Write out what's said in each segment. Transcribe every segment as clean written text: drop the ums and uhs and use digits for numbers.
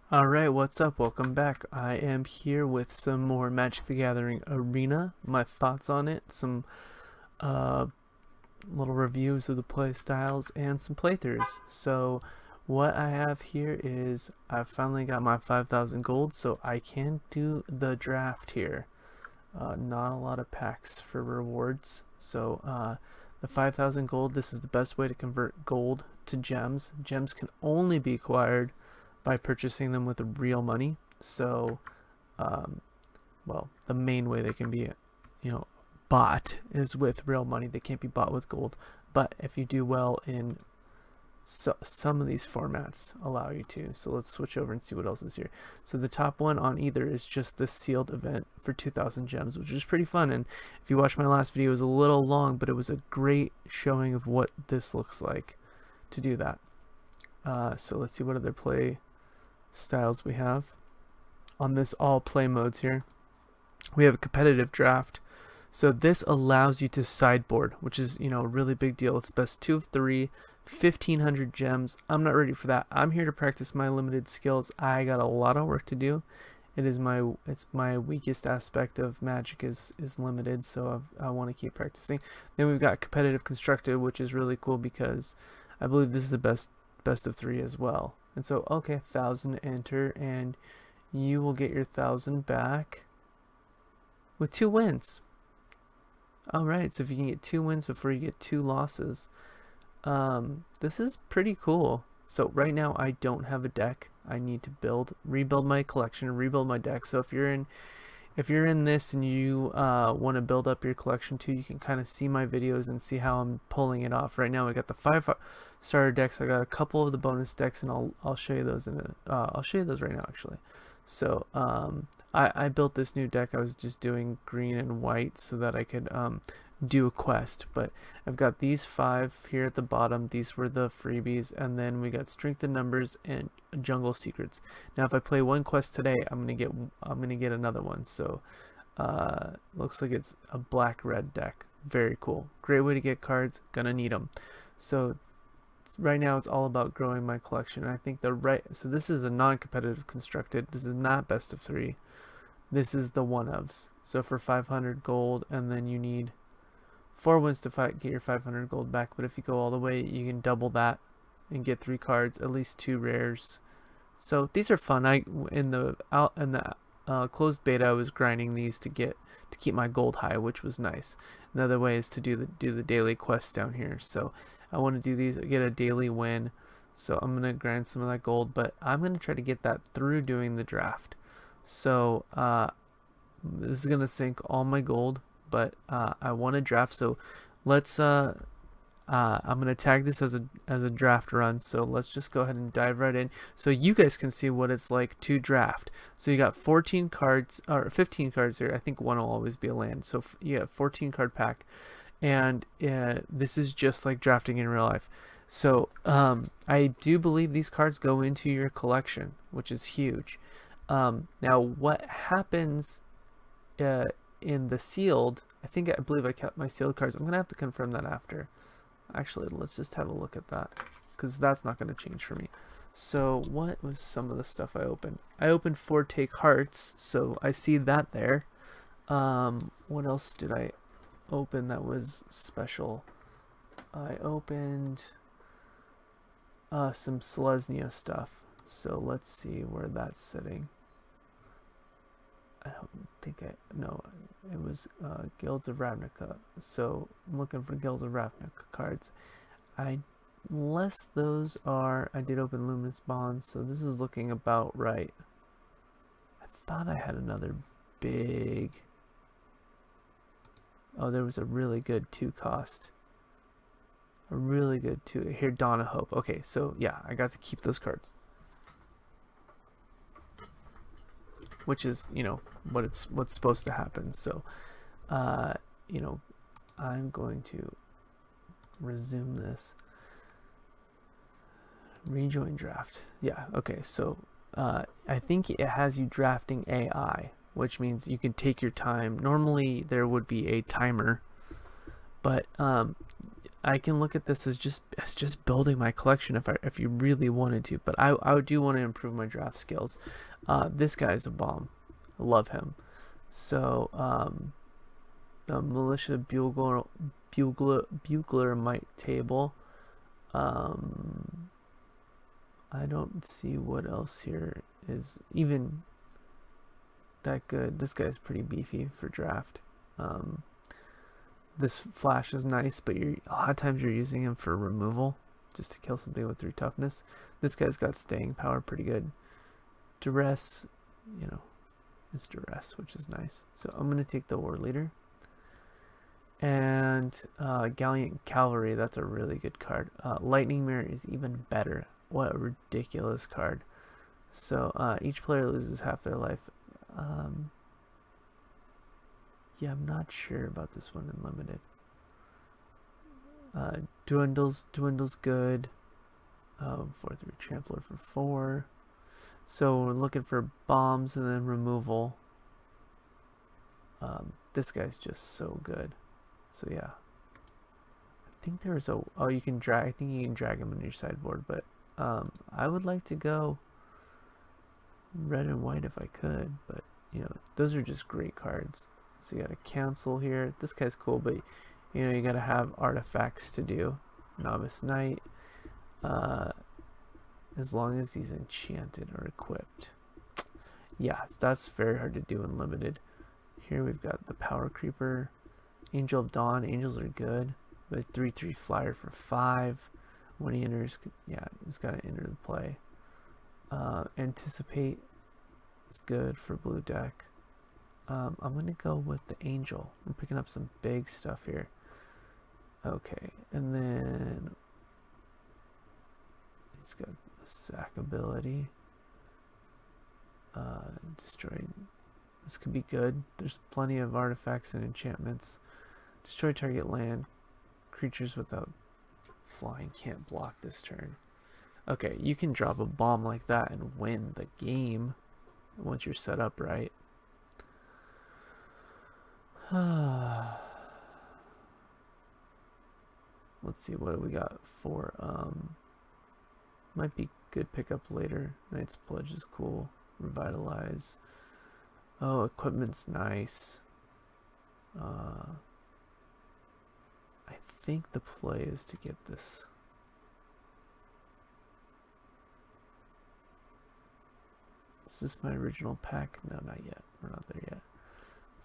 Alright, what's up? Welcome back. I am here with some more Magic the Gathering Arena, my thoughts on it, some uh, little reviews of the play styles, and some playthroughs. So what I have here is I've finally got my 5,000 gold, so I can do the draft here. Not a lot of packs for rewards, so the 5,000 gold, this is the best way to convert gold to gems. Gems can only be acquired by purchasing them with real money. So, well, the main way they can be, bought is with real money. They can't be bought with gold. But if you do well in some of these formats allow you to. So let's switch over and see what else is here. So the top one on either is just the sealed event for 2,000 gems, which is pretty fun. And if you watched my last video, it was a little long, but it was a great showing of what this looks like to do that. So let's see what other play styles we have on this all play modes here. We have a competitive draft, so this allows you to sideboard, which is a really big deal. It's best 2 of 3, 1,500 gems. I'm not ready for that. I'm here to practice my limited skills. I got a lot of work to do. It's my weakest aspect of Magic is limited, so I want to keep practicing. Then we've got competitive constructed, which is really cool because I believe this is the best of 3 as well. And so, okay, 1,000 enter, and you will get your 1,000 back with 2 wins. Alright, so if you can get 2 wins before you get 2 losses, this is pretty cool. So right now I don't have a deck. I need to rebuild my collection, rebuild my deck. So if you're in this and you want to build up your collection too, you can kind of see my videos and see how I'm pulling it off. Right now I got the 5 starter decks. I got a couple of the bonus decks, and I'll show you those I'll show you those right now actually. So I built this new deck. I was just doing green and white so that I could do a quest, but I've got these 5 here at the bottom. These were the freebies, and then we got strength in numbers and jungle secrets. Now if I play one quest today, I'm gonna get another one. So looks like it's a black-red deck. Very cool, great way to get cards, gonna need them. So right now it's all about growing my collection. I think so this is a non-competitive constructed. This is not best of 3. This is the one-ofs. So for 500 gold, and then you need 4 wins to get your 500 gold back. But if you go all the way, you can double that and get 3 cards, at least 2 rares. So these are fun. In the closed beta, I was grinding these to keep my gold high, which was nice. Another way is to do the daily quests down here. So I want to do these, get a daily win. So I'm gonna grind some of that gold, but I'm gonna try to get that through doing the draft. So this is gonna sink all my gold, but I want to draft. So let's I'm gonna tag this as a draft run. So let's just go ahead and dive right in so you guys can see what it's like to draft. So you got 14 cards or 15 cards here. I think one will always be a land. So you have 14 card pack, and this is just like drafting in real life. So I do believe these cards go into your collection, which is huge. Now what happens in the sealed, I believe I kept my sealed cards. I'm gonna have to confirm that after. Actually, let's just have a look at that, because that's not going to change for me. So what was some of the stuff I opened? I opened 4 take hearts, so I see that there. What else did I open that was special? I opened some Selesnya stuff, so let's see where that's sitting. I don't think no, it was Guilds of Ravnica. So I'm looking for Guilds of Ravnica cards. Unless those are, I did open Luminous Bonds, so this is looking about right. I thought I had another big, oh, there was a really good 2 cost. A really good 2, here, Dawn of Hope. Okay, so yeah, I got to keep those cards. Which is, what's supposed to happen. So, I'm going to resume this. Rejoin draft. Yeah, okay, so I think it has you drafting AI, which means you can take your time. Normally there would be a timer, but I can look at this as just building my collection if you really wanted to, but I do want to improve my draft skills. This guy's a bomb. I love him. So the militia bugler might table. I don't see what else here is even that good. This guy's pretty beefy for draft. This flash is nice, but a lot of times you're using him for removal, just to kill something with 3 toughness. This guy's got staying power pretty good. Duress, is duress, which is nice. So I'm going to take the war leader. And Gallant Cavalry, that's a really good card. Lightning Mirror is even better. What a ridiculous card. So each player loses half their life. Yeah, I'm not sure about this one in limited. Dwindle's good. 4/3 Trampler for 4. So we're looking for bombs and then removal. This guy's just so good. So yeah, I think there's you can drag. I think you can drag him on your sideboard, but I would like to go red and white if I could, but those are just great cards. So you got a cancel here. This guy's cool, but you got to have artifacts to do. Novice Knight, as long as he's enchanted or equipped. Yeah, that's very hard to do in limited. Here we've got the Power Creeper. Angel of Dawn. Angels are good. But 3/3 flyer for 5. When he enters, he's got to enter the play. Anticipate is good for blue deck. I'm going to go with the Angel. I'm picking up some big stuff here. Okay, and then he's got a sack ability. Destroy. This could be good. There's plenty of artifacts and enchantments. Destroy target land. Creatures without flying can't block this turn. Okay, you can drop a bomb like that and win the game once you're set up right. Let's see, what do we got for might be good pickup later. Knight's Pledge is cool. Revitalize. Oh, equipment's nice. I think the play is to get this. Is this my original pack? No, not yet. We're not there yet.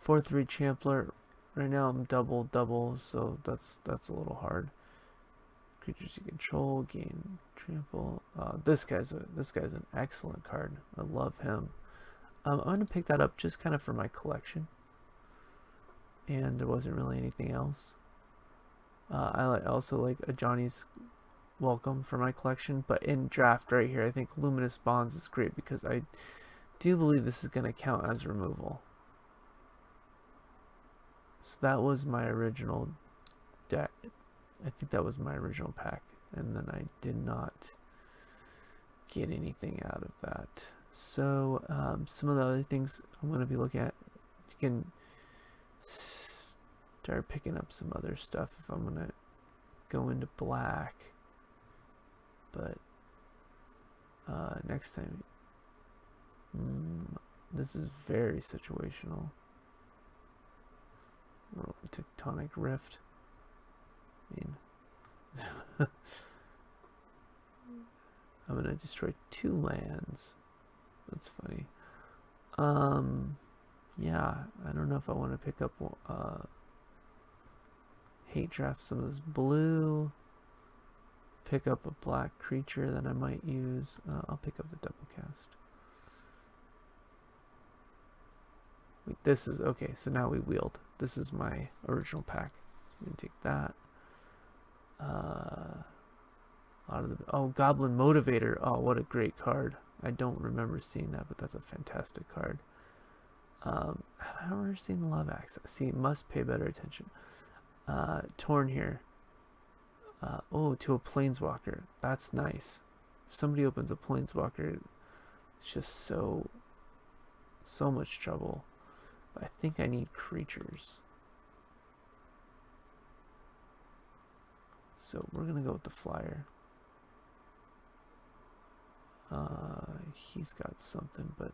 4/3 Champler. Right now I'm double, so that's a little hard. Creatures you control gain trample. This guy's an excellent card. I love him. I'm gonna pick that up just kind of for my collection. And there wasn't really anything else. I also like a Johnny's Welcome for my collection, but in draft right here, I think Luminous Bonds is great because I do believe this is going to count as removal. So that was my original deck. I think that was my original pack, and then I did not get anything out of that. So some of the other things I'm going to be looking at, you can start picking up some other stuff if I'm going to go into black. But next time, this is very situational. Tectonic Rift. I mean, I'm gonna destroy 2 lands. That's funny. Yeah, I don't know if I want to pick up hate draft some of this blue. Pick up a black creature that I might use. I'll pick up the double cast. Wait, this is okay. So now we wield. This is my original pack. So I'm gonna take that. Goblin Motivator. Oh, what a great card. I don't remember seeing that, but that's a fantastic card. I don't remember seeing the Love Access. See, must pay better attention. Torn here. To a Planeswalker. That's nice. If somebody opens a Planeswalker, it's just so much trouble. But I think I need creatures. So we're gonna go with the flyer. He's got something, but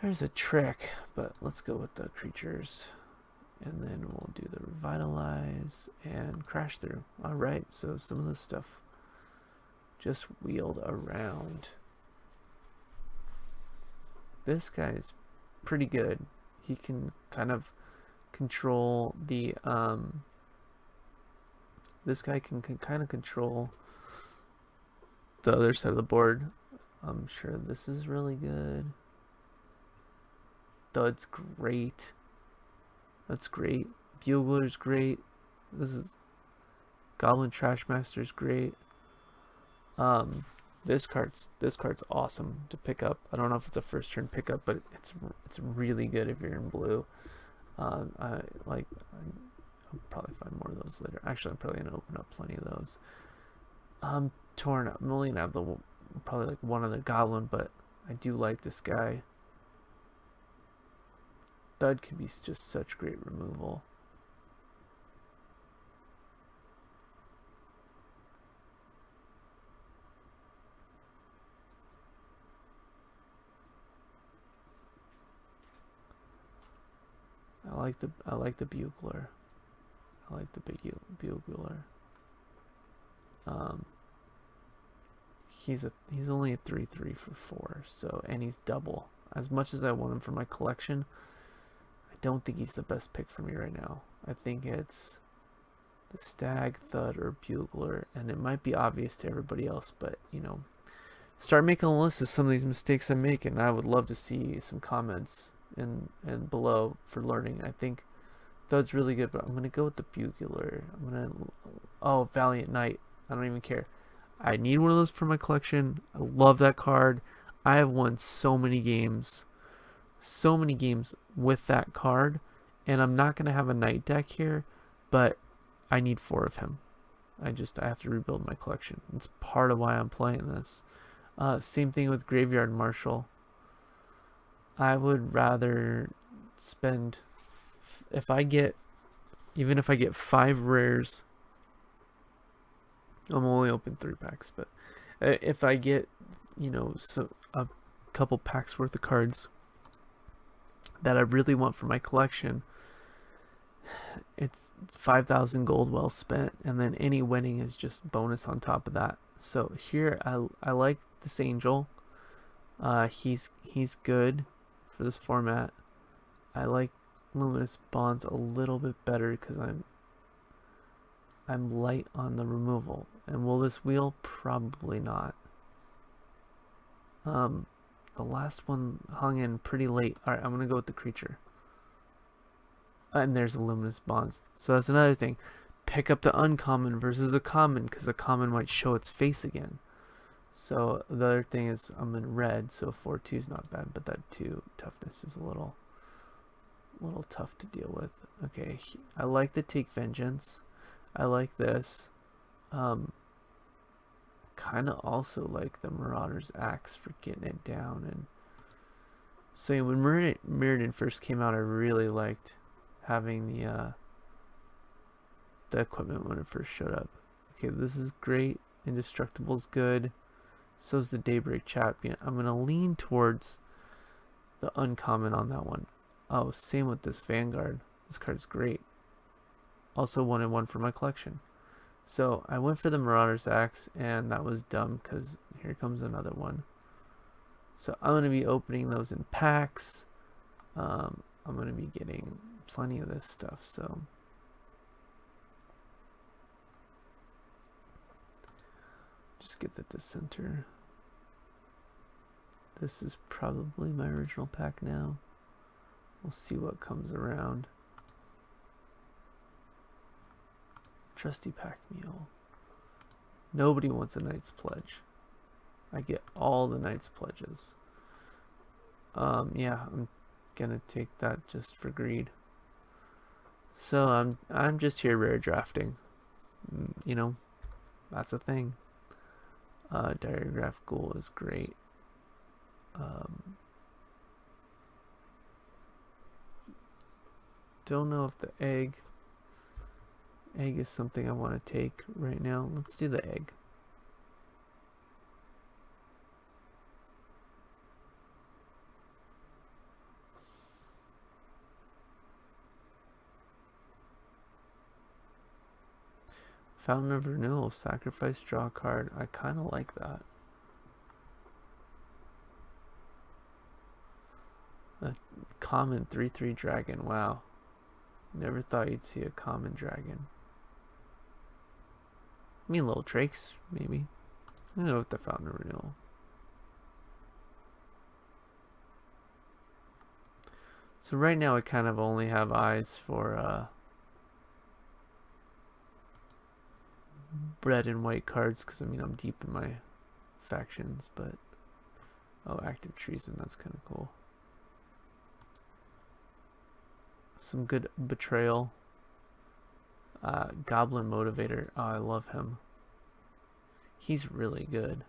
there's a trick. But let's go with the creatures, and then we'll do the revitalize and crash through. All right, so some of this stuff just wheeled around. This guy is pretty good. He can kind of control the this guy can kind of control the other side of the board. I'm sure this is really good. Thud's great. That's great. Bugler's great. This is Goblin Trashmaster's great. This card's awesome to pick up. I don't know if it's a first turn pickup, but it's really good if you're in blue. I'll probably find more of those later. Actually, I'm probably gonna open up plenty of those. I'm torn. I'm only gonna have probably like one other goblin, but I do like this guy. Thud can be just such great removal. I like the bugler. I like the big bugler. He's only a 3/3 for 4, so, and he's double. As much as I want him for my collection, I don't think he's the best pick for me right now. I think it's the Stag, Thud, or Bugler, and it might be obvious to everybody else, but you know, start making a list of some of these mistakes I make, and I would love to see some comments and below for learning. I think Thud's really good, but I'm gonna go with the Bugler. Oh, Valiant Knight. I don't even care. I need one of those for my collection. I love that card. I have won so many games with that card, and I'm not gonna have a Knight deck here, but I need 4 of him. I have to rebuild my collection. It's part of why I'm playing this. Same thing with Graveyard Marshal. I would rather spend, even if I get 5 rares, I'm only open 3 packs, but if I get, you know, a couple packs worth of cards that I really want for my collection, it's 5,000 gold well spent, and then any winning is just bonus on top of that. So here I like this Angel. He's good for this format. I like Luminous Bonds a little bit better because I'm light on the removal. And will this wheel? Probably not. The last one hung in pretty late. Alright, I'm gonna go with the creature. And there's a Luminous Bonds. So that's another thing. Pick up the uncommon versus a common, because a common might show its face again. So the other thing is I'm in red, so 4/2 is not bad, but that 2 toughness is a little tough to deal with. Okay, I like the Take Vengeance. I like this. Kind of also like the Marauder's Axe for getting it down. And so when Mirrodin first came out, I really liked having the equipment when it first showed up. Okay, this is great. Indestructible's good. So is the Daybreak Champion. I'm gonna lean towards the uncommon on that one. Oh, same with this Vanguard. This card's great. Also wanted one for my collection. So I went for the Marauder's Axe, and that was dumb because here comes another one. So I'm going to be opening those in packs. I'm going to be getting plenty of this stuff. So just get the Dissenter. This is probably my original pack now. We'll see what comes around. Trusty Pack Mule. Nobody wants a Knight's Pledge. I get all the Knight's Pledges. Yeah, I'm gonna take that just for greed. So I'm just here rare drafting. You know, that's a thing. Diagraph Ghoul is great. Don't know if the egg Egg is something I want to take right now. Let's do the egg. Fountain of Renewal, sacrifice, draw a card. I kind of like that. A common 3/3 dragon. Wow. Never thought you'd see a common dragon. I mean, little drakes, maybe. I don't know what the Fountain of Renewal. So right now I kind of only have eyes for red and white cards, because I mean I'm deep in my factions, but oh, active treason, that's kind of cool. Some good betrayal. Goblin Motivator, oh, I love him. He's really good.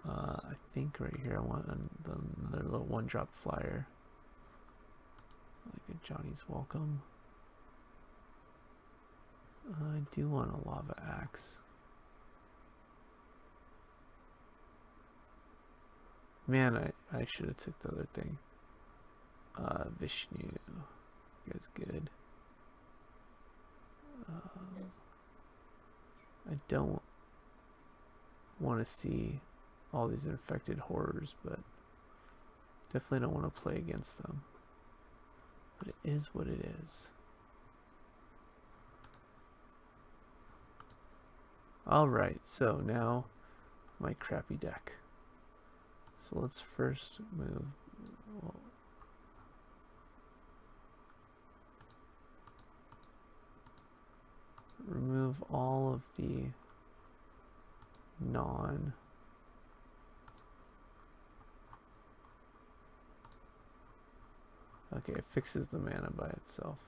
I think right here I want another little 1-drop flyer, like a Johnny's Welcome. I do want a Lava Axe. Man, I should have took the other thing. Vishnu. You guys good. I don't want to see all these infected horrors, but definitely don't want to play against them. But it is what it is. Alright, so now my crappy deck. So let's first move. Well, remove all of the non okay, it fixes the mana by itself.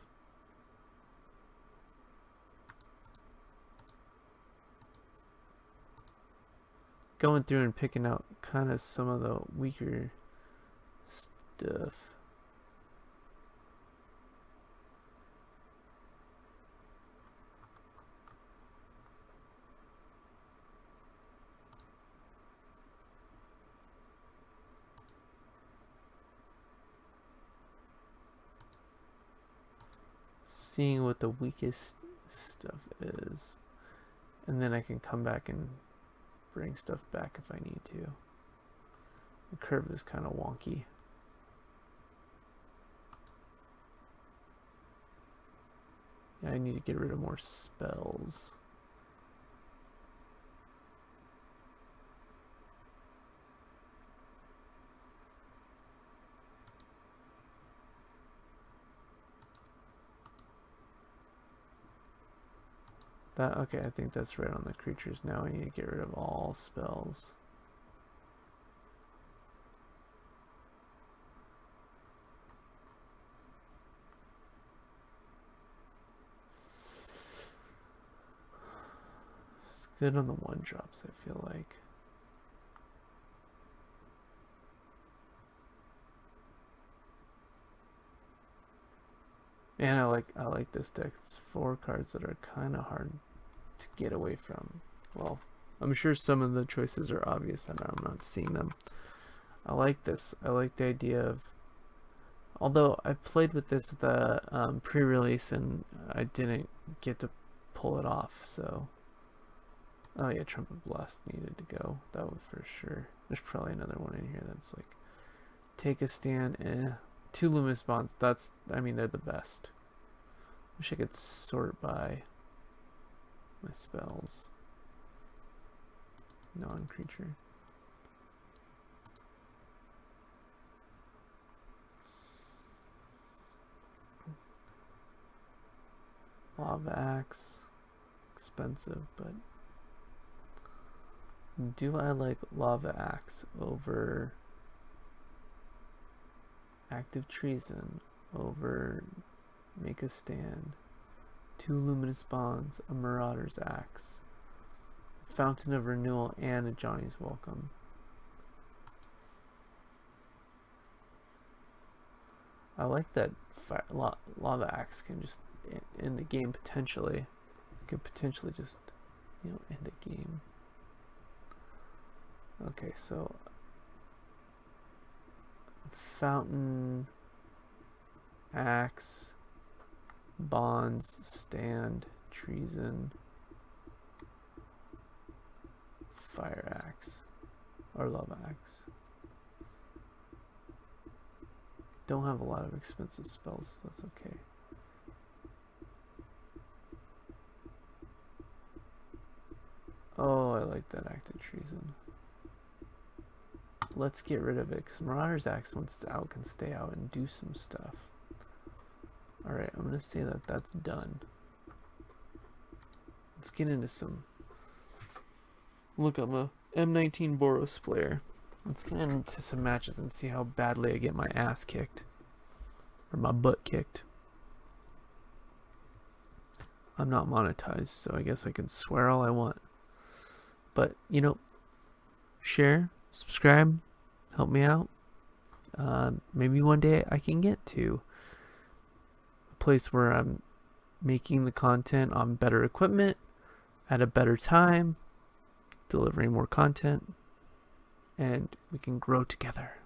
Going through and picking out kind of some of the weaker stuff. Seeing what the weakest stuff is, and then I can come back and bring stuff back if I need to. The curve is kind of wonky. Yeah, I need to get rid of more spells. That, okay, I think that's right on the creatures now. I need to get rid of all spells. It's good on the 1-drops, I feel like. And I like this deck. It's 4 cards that are kind of hard to get away from. Well, I'm sure some of the choices are obvious and I'm not seeing them. I like this. I like the idea of, although I played with this at the pre-release and I didn't get to pull it off, so oh yeah, Trumpet Blast needed to go. That would for sure. There's probably another one in here that's like take a stand. 2 Luminous Bonds, that's, I mean, they're the best. Wish I could sort by my spells. Non-creature. Lava Axe. Expensive, but do I like Lava Axe over Active Treason, over Make a Stand, 2 Luminous Bonds, a Marauder's Axe, Fountain of Renewal, and a Johnny's Welcome? I like that Lava Axe can just in the game potentially. Could potentially just, you know, end a game. Okay, so fountain, axe, bonds, stand, treason, fire axe, or love axe. Don't have a lot of expensive spells, that's okay. Oh, I like that act of treason. Let's get rid of it, because Marauder's Axe, once it's out, can stay out and do some stuff. Alright, I'm going to say that that's done. Let's get into some... Look, I'm a M19 Boros player. Let's get into some matches and see how badly I get my ass kicked. Or my butt kicked. I'm not monetized, so I guess I can swear all I want. But, you know, share, subscribe, help me out. Maybe one day I can get to a place where I'm making the content on better equipment, at a better time, delivering more content, and we can grow together.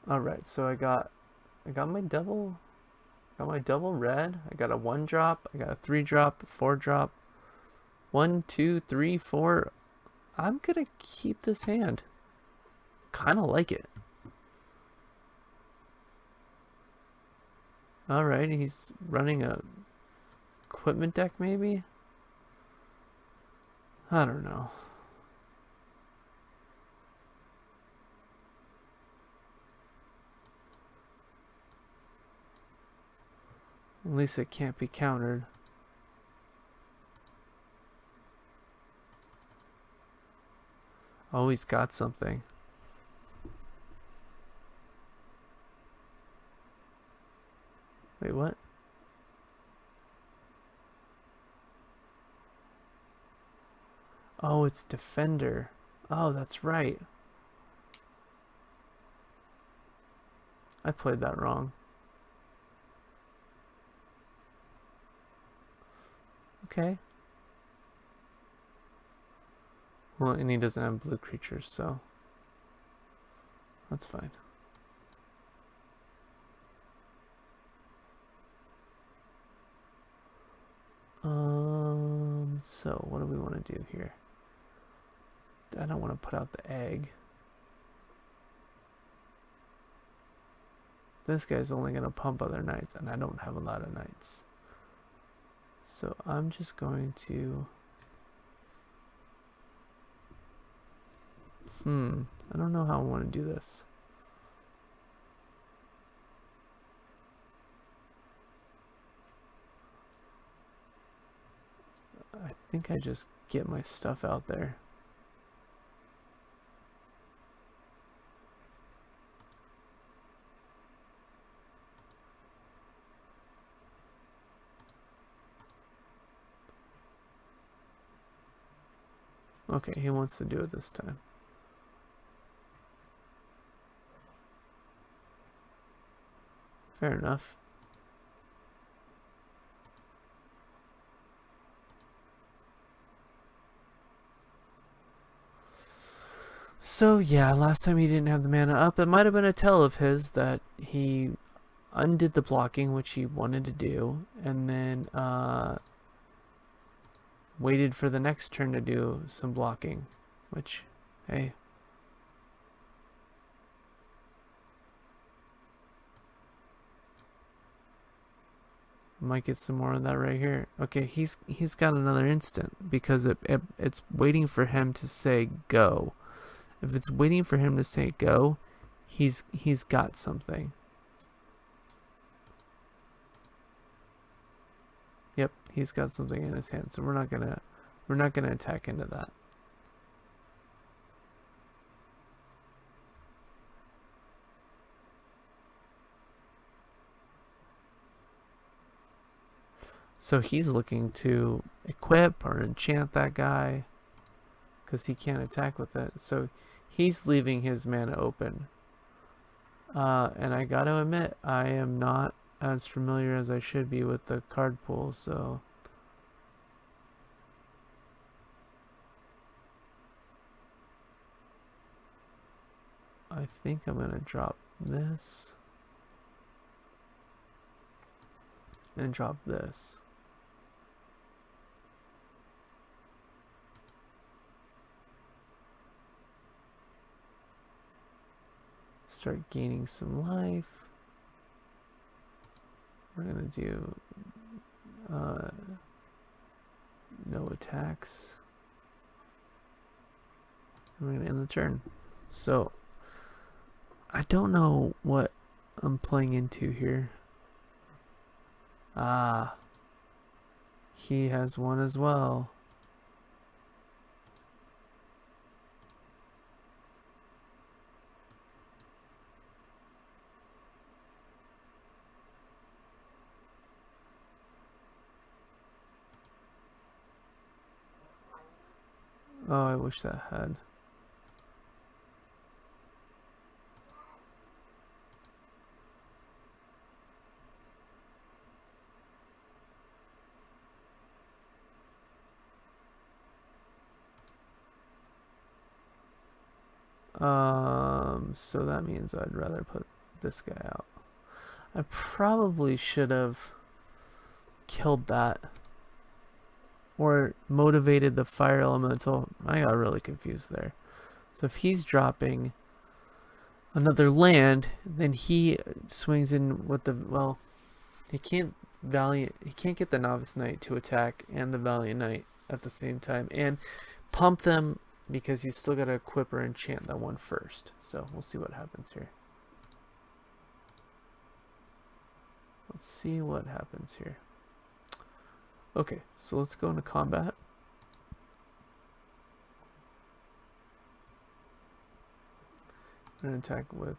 Alright, so I got my double red. I got a 1-drop, I got a 3-drop, a 4-drop. 1, 2, 3, 4. I'm gonna keep this hand. Kinda like it. Alright, he's running a equipment deck maybe? I don't know. At least it can't be countered. Oh, he's got something. Wait, what? Oh, it's Defender. Oh, that's right. I played that wrong. Okay. Well, and he doesn't have blue creatures, so that's fine. So what do we want to do here? I don't want to put out the egg. This guy's only going to pump other knights, and I don't have a lot of knights. So I'm just going to... I don't know how I want to do this. I think I just get my stuff out there. Okay, he wants to do it this time. Fair enough. So yeah, last time he didn't have the mana up. It might have been a tell of his that he undid the blocking, which he wanted to do, and then waited for the next turn to do some blocking, which, hey. Might get some more of that right here. Okay, he's got another instant because it's waiting for him to say go. If it's waiting for him to say go, he's got something. Yep, he's got something in his hand, so we're not gonna attack into that. So he's looking to equip or enchant that guy because he can't attack with it. So he's leaving his mana open. And I gotta admit, I am not as familiar as I should be with the card pool, so I think I'm gonna drop this and drop this. Start gaining some life. We're gonna do no attacks. And we're gonna end the turn. So I don't know what I'm playing into here. Ah, he has one as well. Oh, I wish that had. So that means I'd rather put this guy out. I probably should have killed that. Or motivated the fire elemental. I got really confused there. So if he's dropping another land, then he swings in with the, well, he can't get the Novice Knight to attack and the Valiant Knight at the same time and pump them because he's still got to equip or enchant that one first. So we'll see what happens here. Let's see what happens here. Okay, so let's go into combat. I'm going to attack with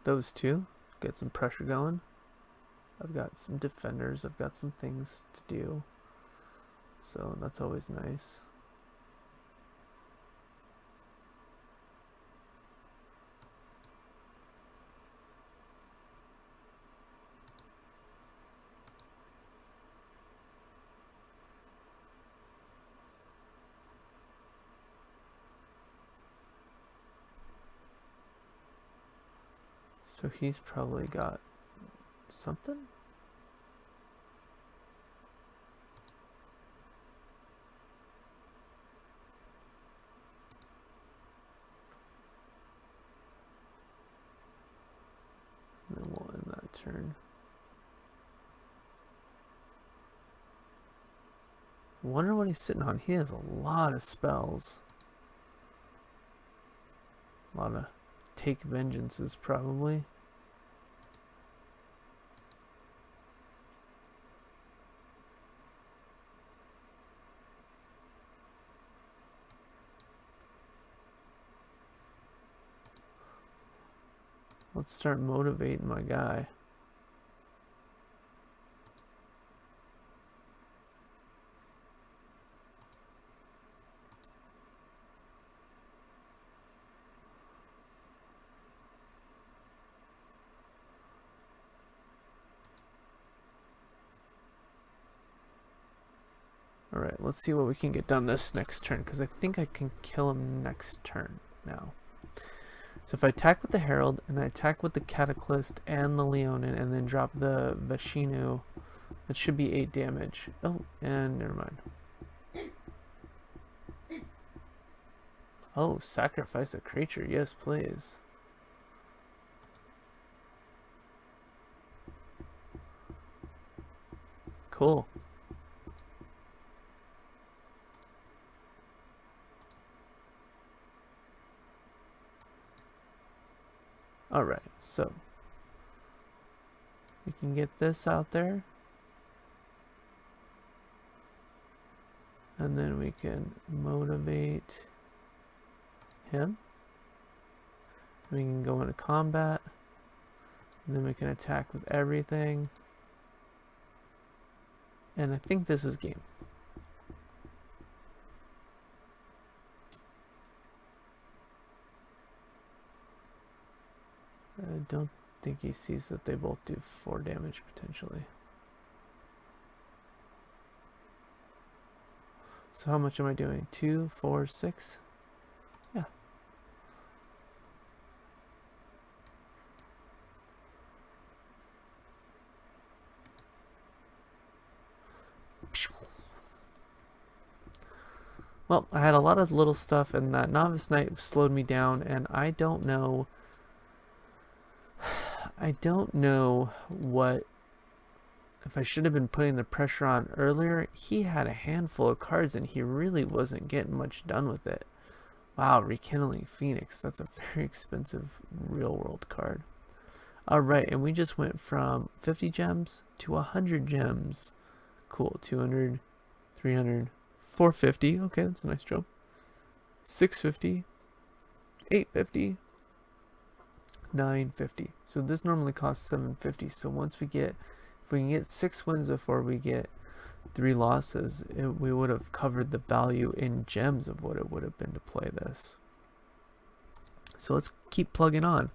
those two. Get some pressure going. I've got some defenders. I've got some things to do. So that's always nice. So he's probably got something? And then we'll end that turn. I wonder what he's sitting on. He has a lot of spells. A lot of take vengeances probably. Let's start motivating my guy. Alright, let's see what we can get done this next turn, because I think I can kill him next turn now. So if I attack with the Herald, and I attack with the Cataclysm and the Leonin, and then drop the Vashinu, that should be 8 damage. Oh, and never mind. Oh, sacrifice a creature. Yes, please. Cool. Alright, so we can get this out there. And then we can motivate him. We can go into combat. And then we can attack with everything. And I think this is game. I don't think he sees that they both do 4 damage potentially. So how much am I doing? 2, 4, 6? Yeah. Well, I had a lot of little stuff, and that Novice Knight slowed me down, and I don't know what, if I should have been putting the pressure on earlier. He had a handful of cards, and he really wasn't getting much done with it. Wow, Rekindling Phoenix. That's a very expensive real-world card. Alright, and we just went from 50 gems to 100 gems. Cool, 200, 300, 450. Okay, that's a nice jump. 650, 850, 950. So this normally costs 750. So once we get, if we can get 6 wins before we get 3 losses, we would have covered the value in gems of what it would have been to play this. So let's keep plugging on.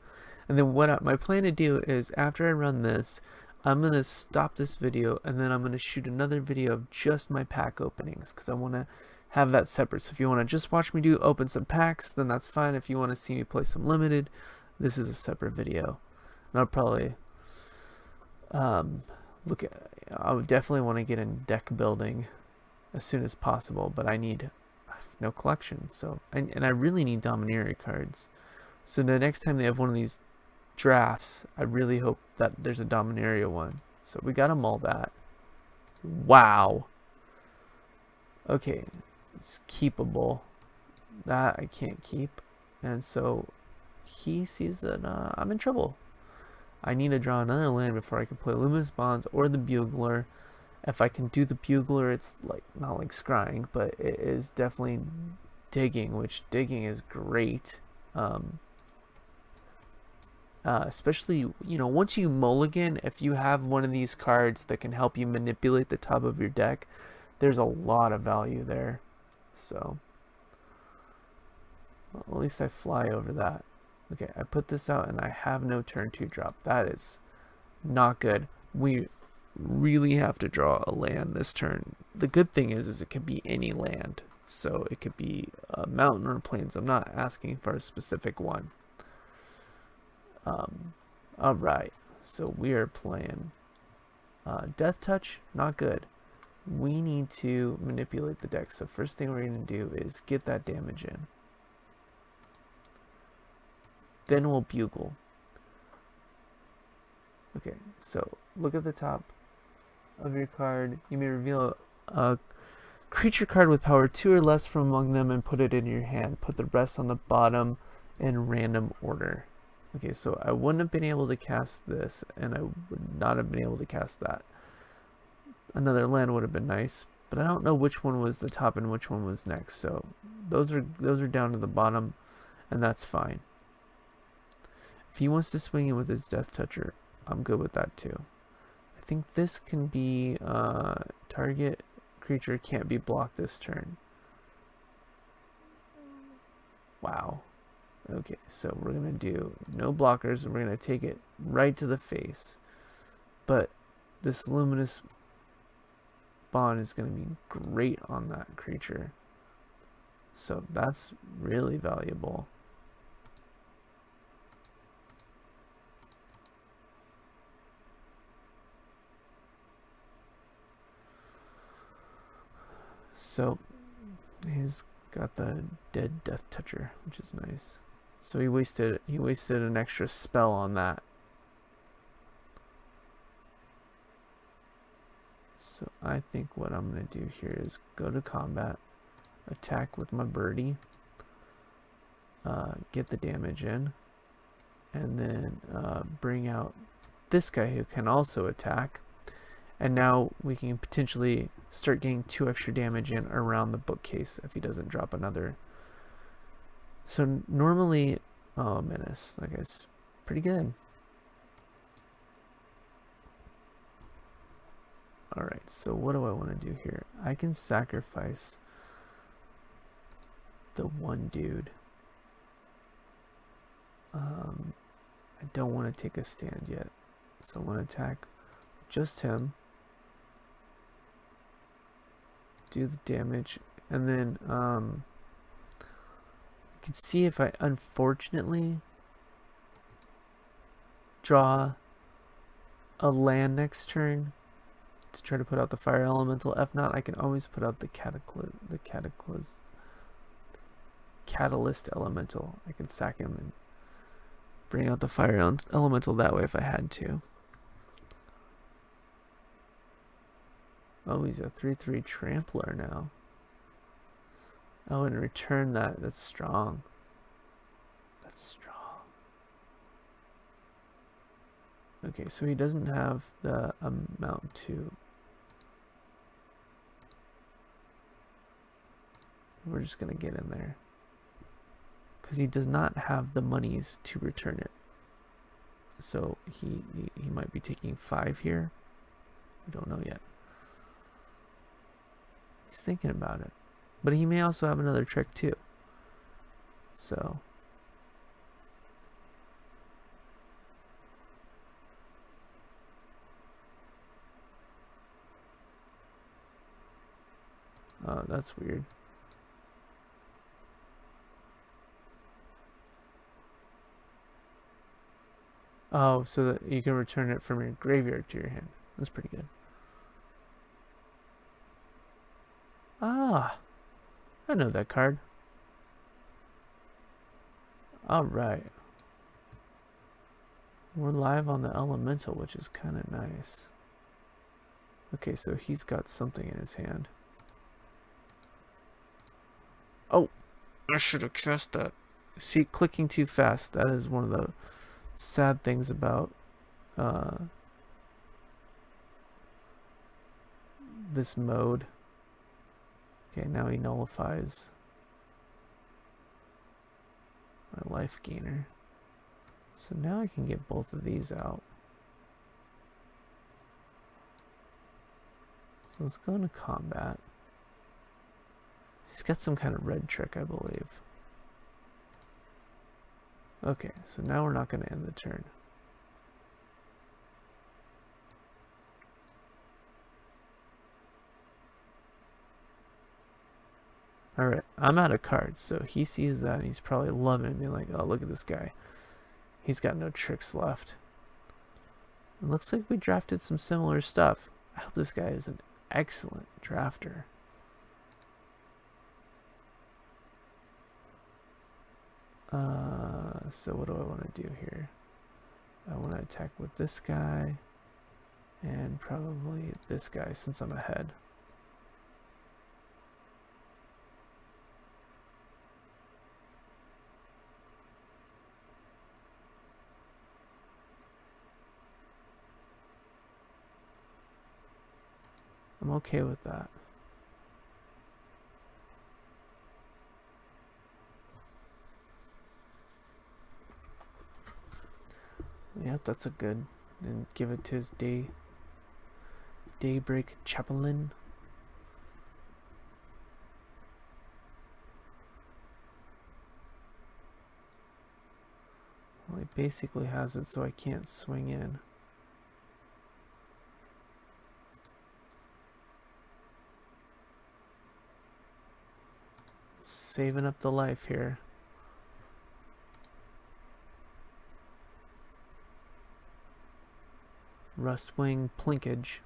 And then what my plan to do is, after I run this, I'm going to stop this video, and then I'm going to shoot another video of just my pack openings, because I want to have that separate. So if you want to just watch me open some packs, then that's fine. If you want to see me play some limited, this is a separate video. And I'll probably I would definitely want to get in deck building as soon as possible, but I have no collection, so and I really need Dominaria cards. So the next time they have one of these drafts, I really hope that there's a Dominaria one. So we got them all that. Wow. Okay, it's keepable. That I can't keep, and so he sees that I'm in trouble. I need to draw another land before I can play Luminous Bonds or the Bugler. If I can do the Bugler, it's like not like scrying, but it is definitely digging, which digging is great. Especially, you know, once you mulligan, if you have one of these cards that can help you manipulate the top of your deck, there's a lot of value there. So, well, at least I fly over that. Okay, I put this out and I have no turn 2 drop. That is not good. We really have to draw a land this turn. The good thing is it could be any land. So it could be a mountain or plains. I'm not asking for a specific one. Alright, so we are playing Death Touch, not good. We need to manipulate the deck. So first thing we're going to do is get that damage in. Then we'll Bugle. Okay, so look at the top of your card. You may reveal a creature card with power 2 or less from among them and put it in your hand. Put the rest on the bottom in random order. Okay, so I wouldn't have been able to cast this, and I would not have been able to cast that. Another land would have been nice, but I don't know which one was the top and which one was next. So those are down to the bottom, and that's fine. If he wants to swing in with his Death Toucher, I'm good with that too. I think this can be target creature can't be blocked this turn. Wow. Okay, so we're going to do no blockers, and we're going to take it right to the face. But this Luminous Bond is going to be great on that creature. So that's really valuable. So he's got the dead Death Toucher, which is nice. So he wasted an extra spell on that. So I think what I'm going to do here is go to combat, attack with my birdie, get the damage in, and then bring out this guy who can also attack. And now we can potentially start getting 2 extra damage in around the bookcase if he doesn't drop another. So normally, oh, Menace, that guy's pretty good. Alright, so what do I want to do here? I can sacrifice the one dude. I don't want to take a stand yet. So I want to attack just him. Do the damage. And then I can see if I unfortunately draw a land next turn to try to put out the fire elemental. If not, I can always put out the catalyst elemental. I can sack him and bring out the fire elemental that way if I had to. Oh, he's a 3/3 trampler now. Oh, and return that. That's strong. That's strong. Okay, so he doesn't have the amount to. We're just gonna get in there. Because he does not have the monies to return it. So he might be taking 5 here. We don't know yet. He's thinking about it. But he may also have another trick too. So. That's weird. Oh, so that you can return it from your graveyard to your hand. That's pretty good. Ah, I know that card. Alright. We're live on the elemental, which is kind of nice. Okay, so he's got something in his hand. Oh, I should have cast that. See, clicking too fast. That is one of the sad things about this mode. Okay, now he nullifies my life gainer. So now I can get both of these out. So let's go into combat. He's got some kind of red trick, I believe. Okay, so now we're not going to end the turn. Alright, I'm out of cards, so he sees that and he's probably loving it, being like, oh, look at this guy. He's got no tricks left. It looks like we drafted some similar stuff. I hope this guy is an excellent drafter. So what do I want to do here? I want to attack with this guy and probably this guy since I'm ahead. I'm okay with that. Yep, that's a good. And give it to his Daybreak Chaplain. Well, he basically has it so I can't swing in. Saving up the life here. Rustwing Plinkage.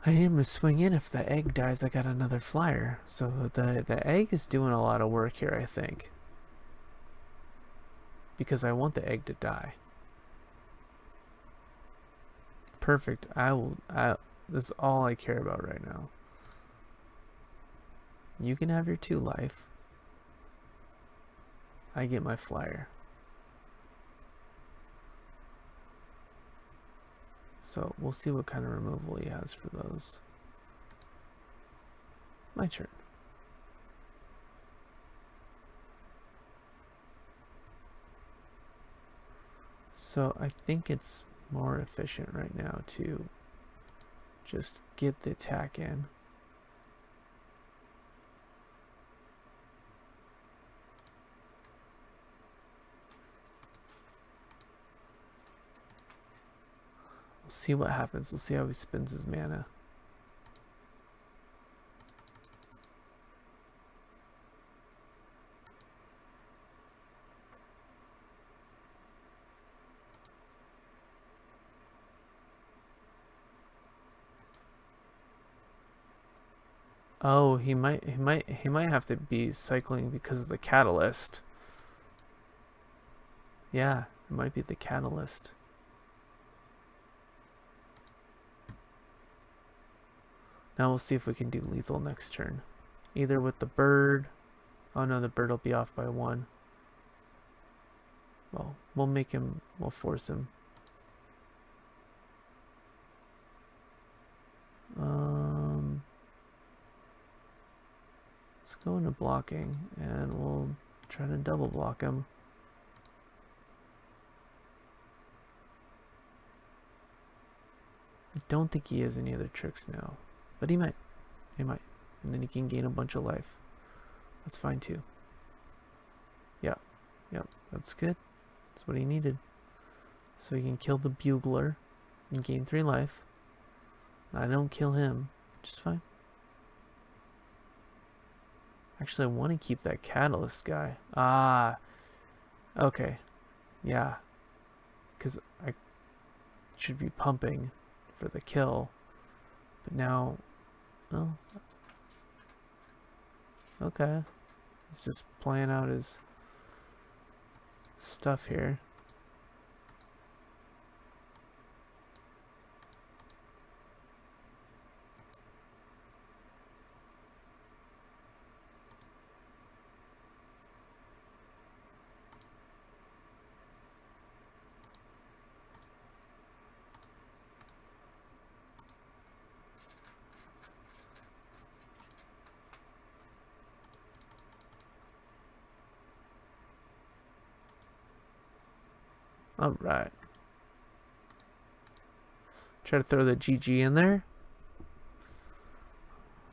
I am going to swing in. If the egg dies, I got another flyer. So the egg is doing a lot of work here, I think. Because I want the egg to die. Perfect. That's all I care about right now. You can have your 2 life. I get my flyer. So we'll see what kind of removal he has for those. My turn. So I think it's more efficient right now to just get the attack in. We'll see what happens. We'll see how he spends his mana. Oh, he might have to be cycling because of the catalyst. Yeah, it might be the catalyst. Now we'll see if we can do lethal next turn. Either with the bird. Oh no, the bird will be off by 1. Well, we'll force him. Let's go into blocking and we'll try to double block him. I don't think he has any other tricks now, but he might. He might. And then he can gain a bunch of life. That's fine too. Yeah. Yep. That's good. That's what he needed. So he can kill the bugler and gain 3 life. I don't kill him, which is fine. Actually, I want to keep that catalyst guy. Ah. Okay. Yeah. Because I should be pumping for the kill. But now... Oh. Okay. He's just playing out his stuff here. Alright. Try to throw the GG in there. It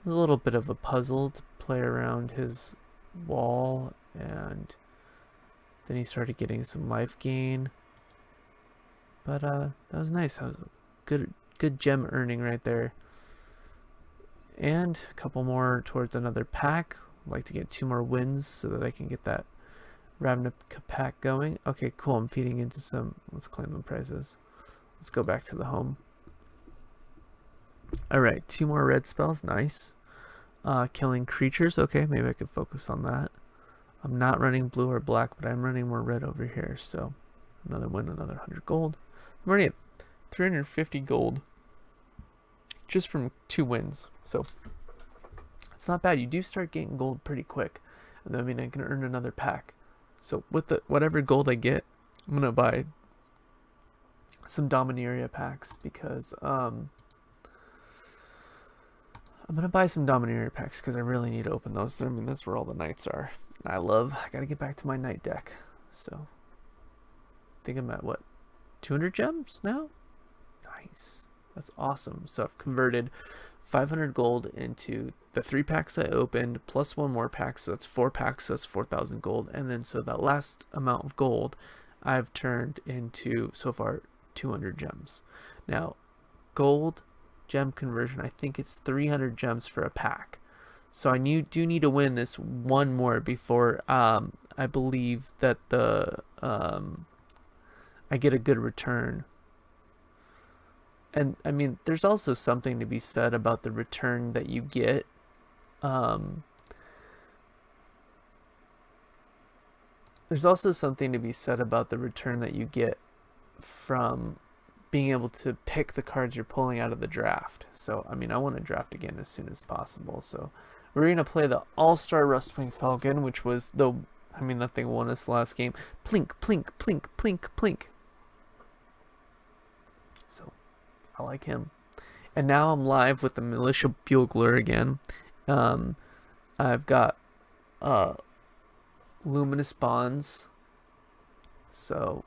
was a little bit of a puzzle to play around his wall, and then he started getting some life gain. But that was nice. That was a good gem earning right there. And a couple more towards another pack. I'd like to get 2 more wins so that I can get that Ravnica pack going. Okay, cool. I'm feeding into some. Let's claim the prizes. Let's go back to the home. Alright, 2 more red spells. Nice. Killing creatures. Okay, maybe I could focus on that. I'm not running blue or black, but I'm running more red over here. So another win, another 100 gold. I'm already at 350 gold just from 2 wins. So it's not bad. You do start getting gold pretty quick. And then, I mean, I can earn another pack. So with the whatever gold I get, I'm gonna buy some Dominaria packs because I'm gonna buy some Dominaria packs because I really need to open those. I mean, that's where all the knights are. I gotta get back to my knight deck. So I think I'm at what, 200 gems now? Nice. That's awesome. So I've converted 500 gold into the 3 packs I opened, plus 1 more pack, so that's 4 packs, so that's 4,000 gold. And then so that last amount of gold I've turned into, so far, 200 gems. Now, gold gem conversion, I think it's 300 gems for a pack. So I do need to win this 1 more before I believe that the I get a good return. And I mean, there's also something to be said about the return that you get. There's also something to be said about the return that you get from being able to pick the cards you're pulling out of the draft. So, I mean, I want to draft again as soon as possible. So, we're going to play the All-Star Rustwing Falcon, which was I mean, that thing won us last game. Plink, plink, plink, plink, plink. So, I like him. And now I'm live with the Militia Bugler again. I've got Luminous Bonds. So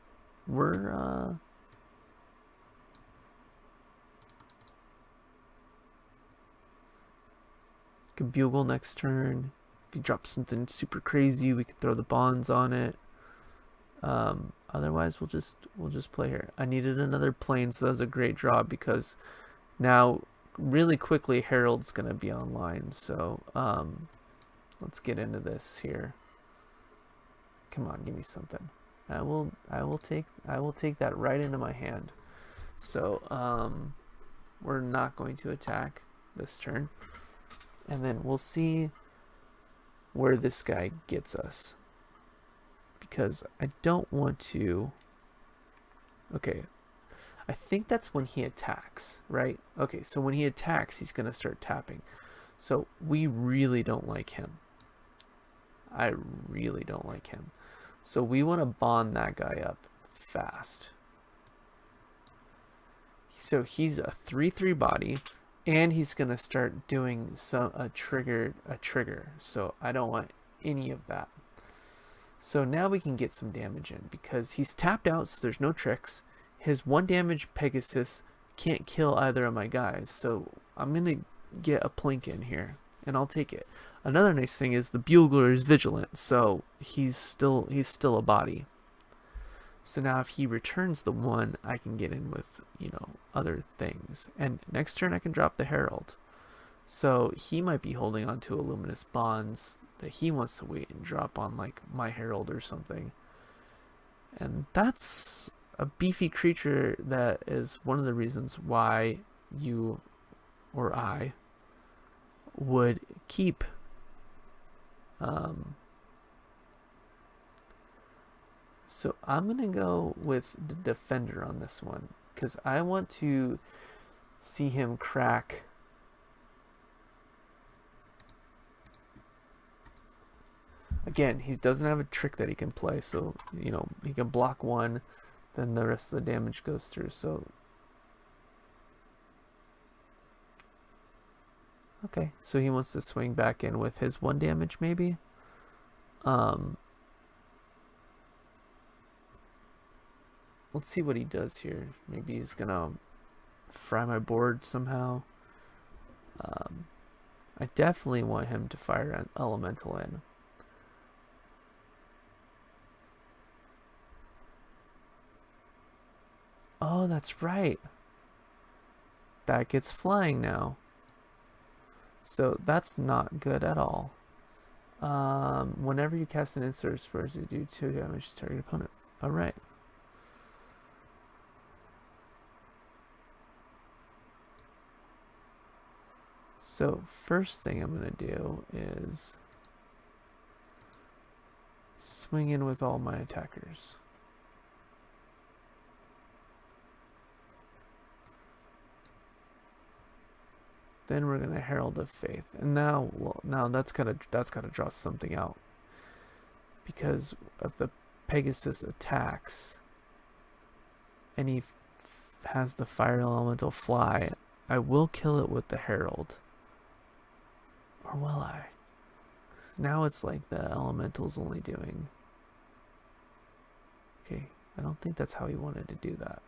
we're could bugle next turn. If he drops something super crazy, we could throw the bonds on it. Otherwise, we'll just play here. I needed another plane, so that was a great draw because now really quickly Herald's gonna be online. So let's get into this here. Come on, give me something. I will take that right into my hand. So we're not going to attack this turn, and then we'll see where this guy gets us, because I don't want to. Okay, I think that's when he attacks, right? Okay, so when he attacks, he's gonna start tapping. So we really don't like him. I really don't like him. So we want to bond that guy up fast. So he's a 3/3 body, and he's gonna start doing a trigger. So I don't want any of that. So now we can get some damage in because he's tapped out, so there's no tricks. His 1 damage Pegasus can't kill either of my guys, so I'm gonna get a plink in here, and I'll take it. Another nice thing is the bugler is vigilant, so he's still a body. So now if he returns the 1, I can get in with, you know, other things. And next turn I can drop the Herald. So he might be holding on to a Luminous Bonds that he wants to wait and drop on, like my Herald or something. And that's a beefy creature that is one of the reasons why you or I would keep so I'm gonna go with the Defender on this one because I want to see him crack again. He doesn't have a trick that he can play, so you know he can block 1, then the rest of the damage goes through. So okay, so he wants to swing back in with his 1 damage maybe. Let's see what he does here. Maybe he's gonna fry my board somehow. I definitely want him to fire an elemental in. Oh, that's right. That gets flying now. So that's not good at all. Whenever you cast an insert spurs, you do 2 damage to target opponent. Alright. So first thing I'm going to do is swing in with all my attackers. Then we're going to Herald of Faith. And now, well, now that's got to draw something out. Because of the Pegasus attacks, and he has the fire elemental fly, I will kill it with the Herald. Or will I? 'Cause now it's like the elemental's only doing... Okay, I don't think that's how he wanted to do that.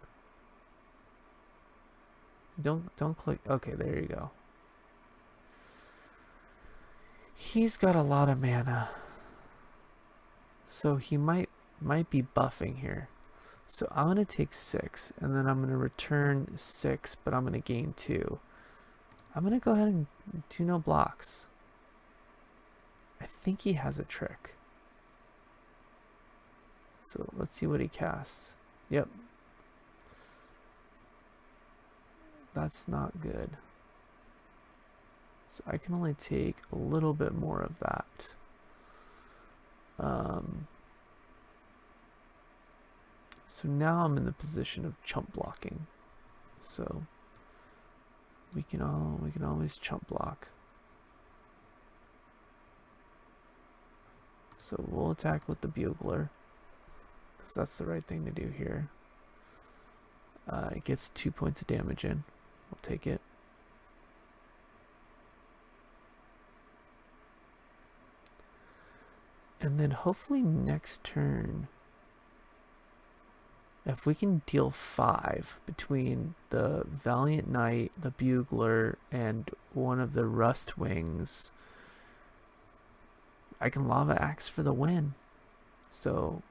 Don't click. Okay, there you go. He's got a lot of mana, so he might be buffing here. So I'm gonna take 6, and then I'm gonna return 6, but I'm gonna gain 2. I'm gonna go ahead and do no blocks. I think he has a trick. So let's see what he casts. Yep. That's not good. So I can only take a little bit more of that. So now I'm in the position of chump blocking. So we can always chump block. So we'll attack with the bugler, because that's the right thing to do here. It gets 2 points of damage in. I'll take it. And then hopefully next turn if we can deal 5 between the Valiant Knight, the Bugler, and one of the Rust Wings, I can Lava Axe for the win. So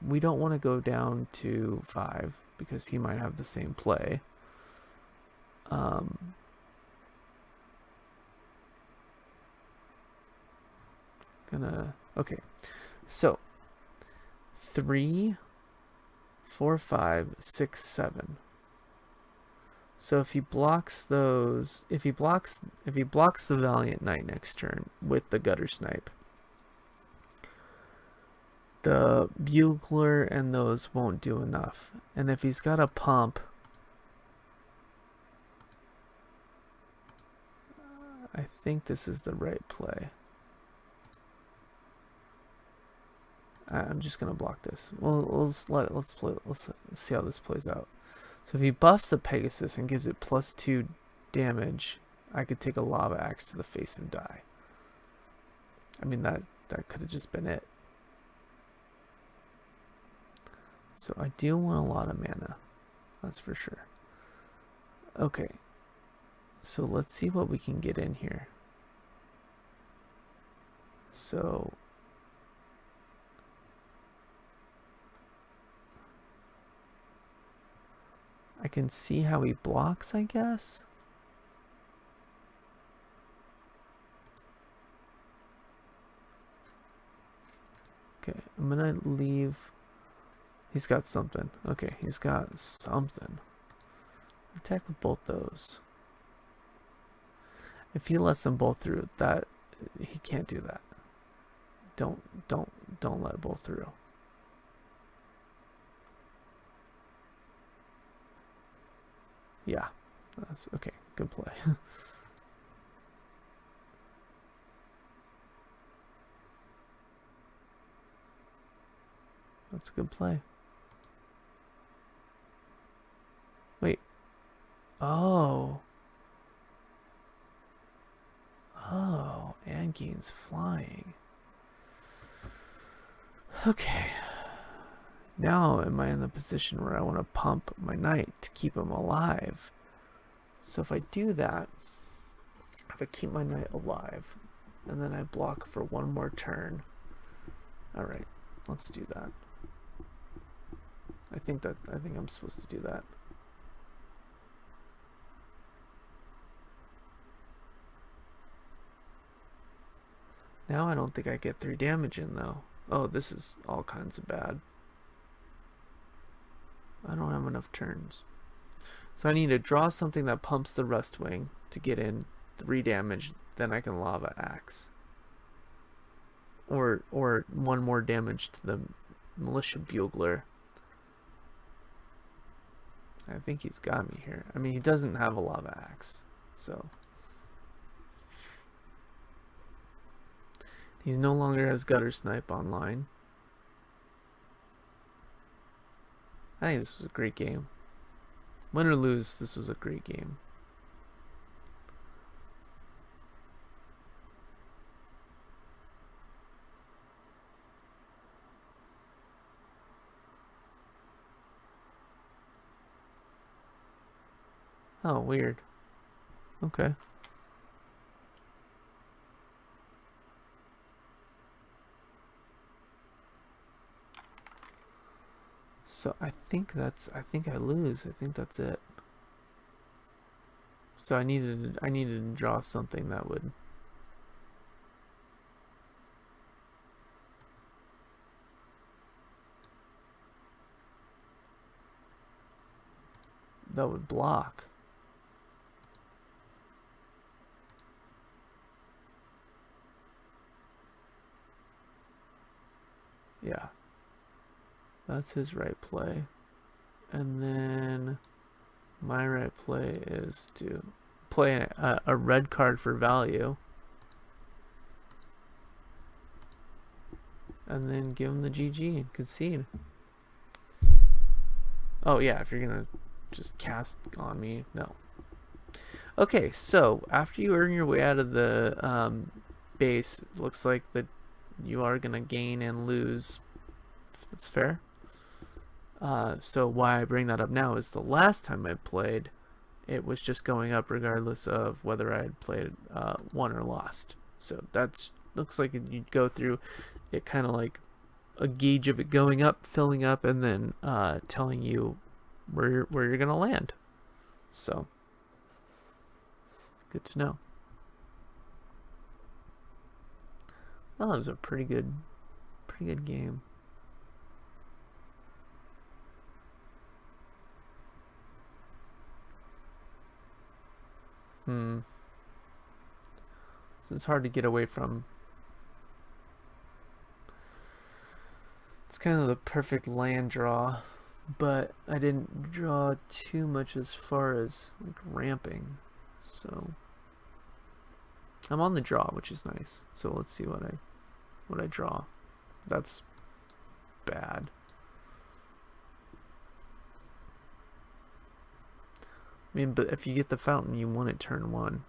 we don't want to go down to 5 because he might have the same play. Okay, so 3, 4, 5, 6, 7. So if he blocks those, if he blocks the Valiant Knight next turn with the Gutter Snipe, the Bugler and those won't do enough. And if he's got a pump, I think this is the right play. I'm just gonna block this. Well, let's see how this plays out. So if he buffs the Pegasus and gives it +2 damage, I could take a Lava Axe to the face and die. I mean, that could have just been it. So I do want a lot of mana, that's for sure. Okay, so let's see what we can get in here. So I can see how he blocks, I guess. Okay, I'm gonna leave. He's got something. Okay, he's got something. Attack with both those. If he lets them both through, that he can't do that. Don't let both through. Yeah, that's okay. Good play. That's a good play. Wait. Oh. Oh, and gains flying. Okay. Now am I in the position where I want to pump my knight to keep him alive? So if I do that, if I keep my knight alive, and then I block for one more turn. Alright, let's do that. I think I'm supposed to do that. Now I don't think I get 3 damage in though. Oh, this is all kinds of bad. I don't have enough turns. So I need to draw something that pumps the Rust Wing to get in 3 damage, then I can Lava Axe. Or 1 more damage to the Militia Bugler. I think he's got me here. I mean, he doesn't have a Lava Axe, so he no longer has Gutter Snipe online. I think this was a great game. Win or lose, this was a great game. Oh, weird. Okay. So I think I lose. I think that's it. So I needed to draw something that would block. Yeah. That's his right play. And then my right play is to play a red card for value. And then give him the GG and concede. Oh yeah, if you're gonna just cast on me, no. Okay, so after you earn your way out of the base, it looks like that you are gonna gain and lose. That's fair. So why I bring that up now is the last time I played, it was just going up regardless of whether I had played won or lost. So that looks like you'd go through it kind of like a gauge of it going up, filling up, and then telling you where you're gonna land. So good to know. Well, that was a pretty good game. So it's hard to get away from. It's kind of the perfect land draw, but I didn't draw too much as far as like ramping. So I'm on the draw, which is nice. So let's see what I draw. That's bad. I mean, but if you get the fountain, you won it turn 1.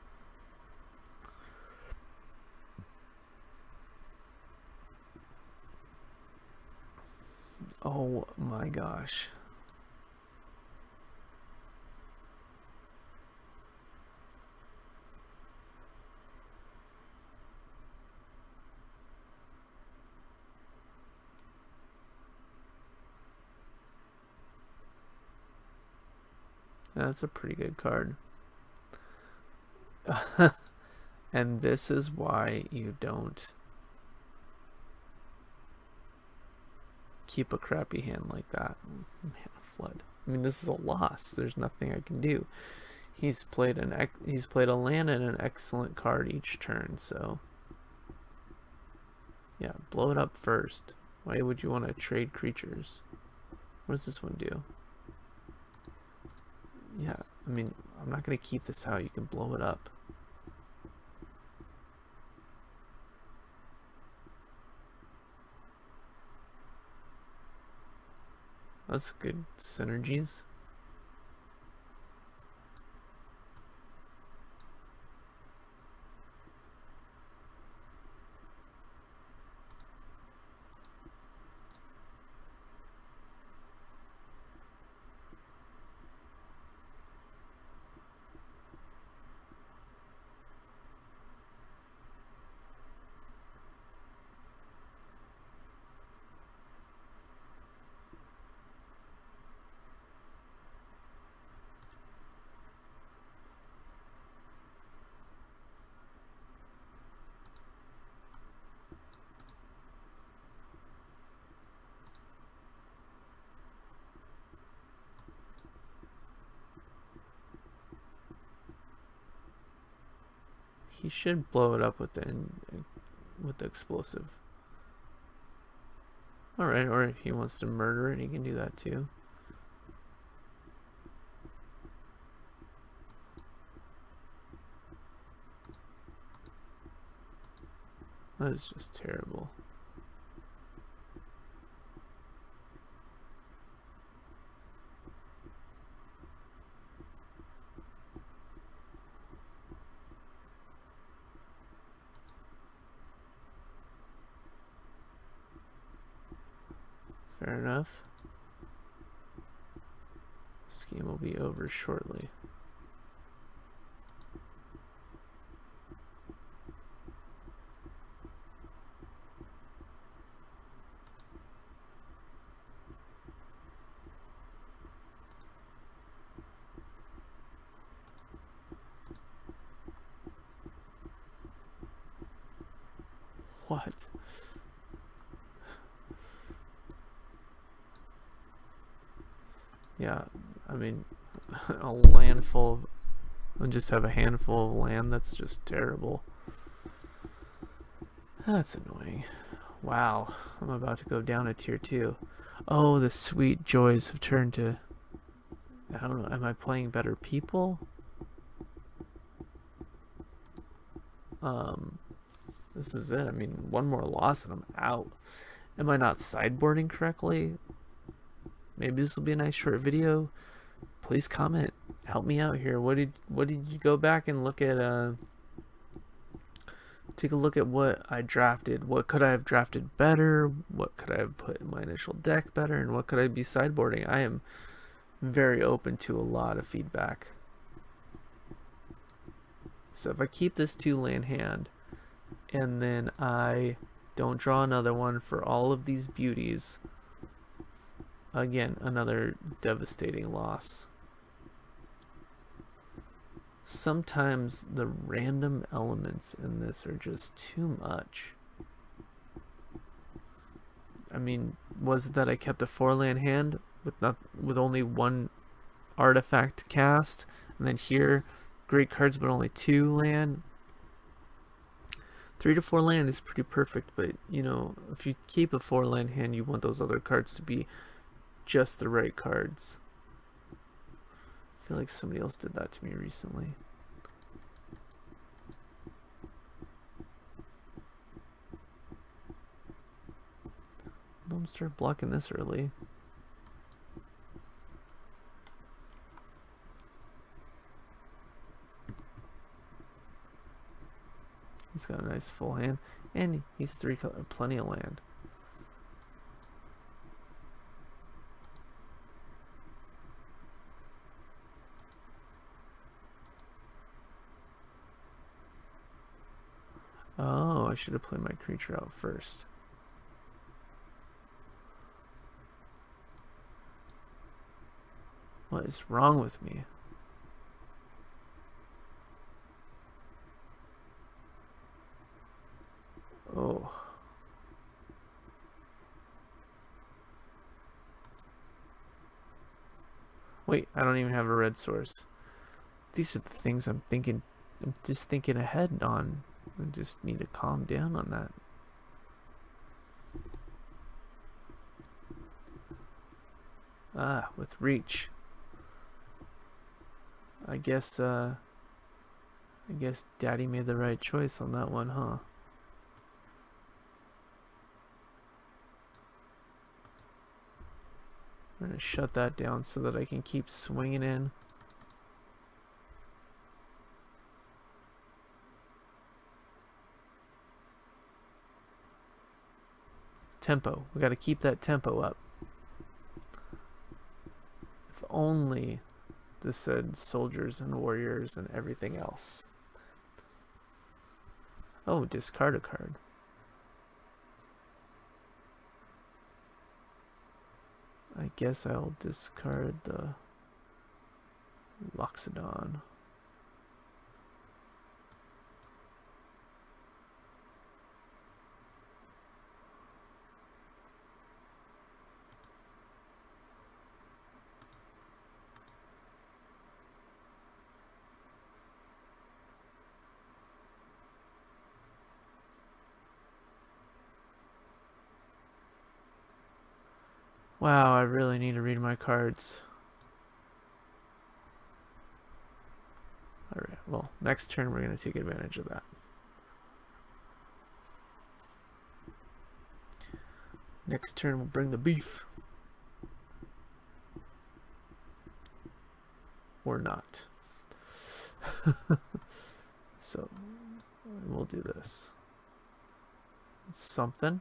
Oh my gosh. That's a pretty good card. And this is why you don't keep a crappy hand like that. Mana Flood. I mean, this is a loss. There's nothing I can do. He's played a land and an excellent card each turn, so yeah, blow it up first. Why would you want to trade creatures? What does this one do? Yeah, I mean, I'm not going to keep this out. You can blow it up. That's good synergies. He should blow it up with the explosive. Alright, or if he wants to murder it, he can do that too. That is just terrible. Fair enough. This game will be over shortly. What? Yeah, I mean, a land full of, and just have a handful of land, that's just terrible. That's annoying. Wow, I'm about to go down a tier 2. Oh, the sweet joys have turned to, I don't know, am I playing better people? This is it. I mean, one more loss and I'm out. Am I not sideboarding correctly? Maybe this will be a nice short video. Please comment. Help me out here. What did you go back and look at take a look at what I drafted. What could I have drafted better? What could I have put in my initial deck better? And what could I be sideboarding? I am very open to a lot of feedback. So if I keep this 2-land hand and then I don't draw another one for all of these beauties, again, another devastating loss. Sometimes the random elements in this are just too much. I mean, was it that I kept a 4-land hand with only 1 artifact to cast, and then here, great cards but only 2 land? 3 to 4 land is pretty perfect, but you know, if you keep a 4-land hand, you want those other cards to be just the right cards. I feel like somebody else did that to me recently. Don't start blocking this early. He's got a nice full hand, and he's 3 color, plenty of land. Oh, I should have played my creature out first. What is wrong with me? Oh. Wait, I don't even have a red source. These are the things I'm thinking. I'm just thinking ahead on. I just need to calm down on that. Ah, with reach. I guess Daddy made the right choice on that one, huh? I'm gonna shut that down so that I can keep swinging in. Tempo. We gotta keep that tempo up. If only this said soldiers and warriors and everything else. Oh, discard a card. I guess I'll discard the Loxodon. Wow, I really need to read my cards. Alright, well, next turn we're going to take advantage of that. Next turn we'll bring the beef. Or not. So, we'll do this. Something.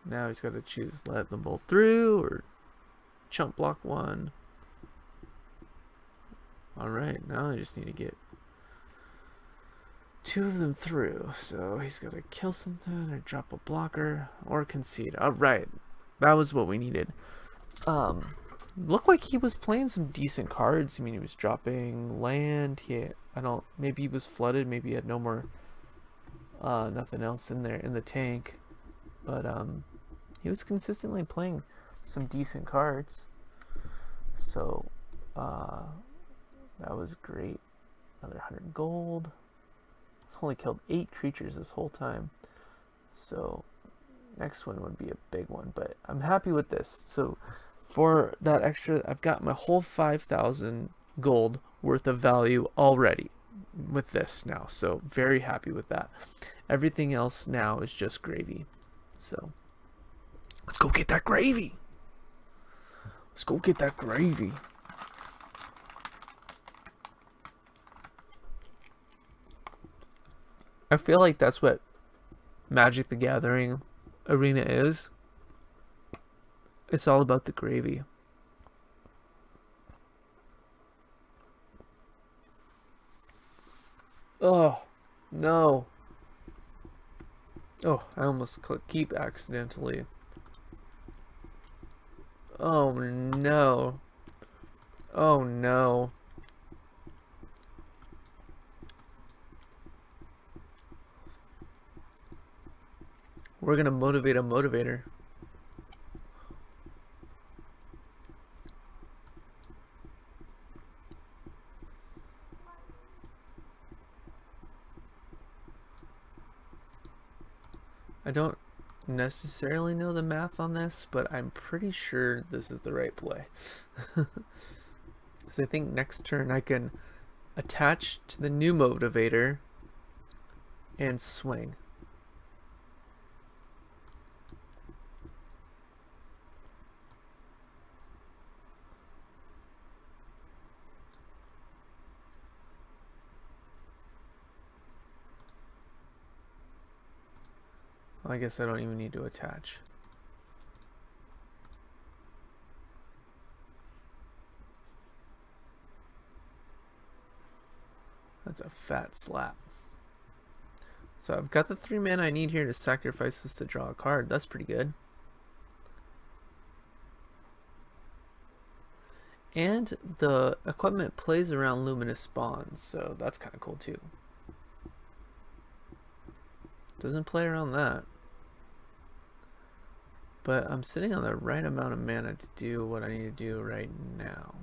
Now he's got to choose let them bolt through or chump block one. Alright, now I just need to get 2 of them through. So he's got to kill something or drop a blocker or concede. Alright, that was what we needed. Looked like he was playing some decent cards. I mean, he was dropping land. Maybe he was flooded. Maybe he had no more, nothing else in there in the tank. But, he was consistently playing some decent cards. So, that was great. Another 100 gold. Only killed 8 creatures this whole time. So, next one would be a big one. But I'm happy with this. So, for that extra, I've got my whole 5,000 gold worth of value already with this now. So, very happy with that. Everything else now is just gravy. So, let's go get that gravy. Let's go get that gravy. I feel like that's what Magic the Gathering Arena is. It's all about the gravy. Oh, no. Oh, I almost clicked keep accidentally. Oh, no. Oh, no. We're gonna motivate a motivator. I don't necessarily know the math on this, but I'm pretty sure this is the right play. Because I think next turn I can attach to the new motivator and swing. Well, I guess I don't even need to attach. That's a fat slap. So I've got the 3 mana I need here to sacrifice this to draw a card. That's pretty good. And the equipment plays around luminous spawns, so that's kind of cool too. Doesn't play around that. But I'm sitting on the right amount of mana to do what I need to do right now.